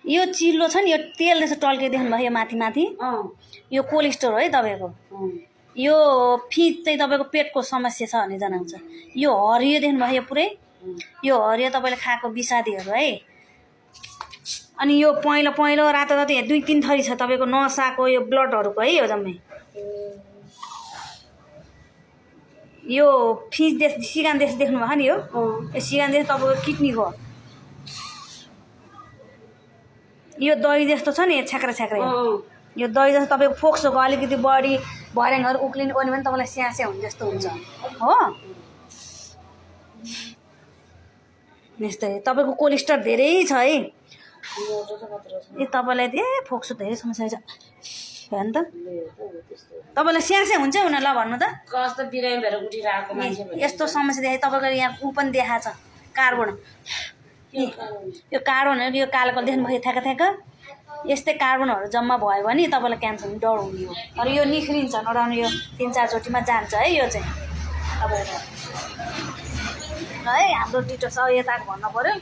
यो चिल्लो छ नि यो तेल जस्तो टल्के देख्नुभयो यो माथि माथि यो कोलेस्ट्रोल हो है तपाईँको यो फिज चाहिँ तपाईँको पेटको समस्या छ भने जनाउँछ यो हरियो देख्नुभयो यो पुरै यो हरियो तपाईँले खाएको विषादीहरू है अनि यो पहेँलो पहेँलो रातो रातो यहाँ 2-3 थरी छ तपाईँको नसाको यो ब्लडहरूको है यो जम्मै यो फिज देश सिगान देश देख्नुभयो नि यो सिगान देश तपाईँको किडनीको यो दही जस्तो छ नि छ्याक्रा छ्याक्रा यो दही जस्तो तपाईँको फोक्सोको अलिकति बढी भर्याङहरू उक्लिनु पर्ने भने तपाईँलाई स्यास्या हुने जस्तो हुन्छ हो यस्तै तपाईँको कोलेस्ट्रोल धेरै छ है ए तपाईँलाई फोक्सो धेरै समस्या छ हेर्नु त तपाईँलाई स्यास्या हुन्छ हुन ल भन्नु त कस्तो बिरामी भएर उठिरहेको मान्छे यस्तो समस्या देखायो तपाईँको यहाँ ऊ पनि देखाएको छ कार्बन यो कार्बनहरू यो कालो देख्नुभयो थ्याक थ्याक यस्तै कार्बनहरू जम्मा भयो भने तपाईँलाई क्यान्सर हुने डर हुने हो तर यो निख्रिन्छ नराउनु यो 3-4 चोटिमा जान्छ है यो चाहिँ तपाईँको है हाम्रो डिटो छ यता भन्नु पर्यो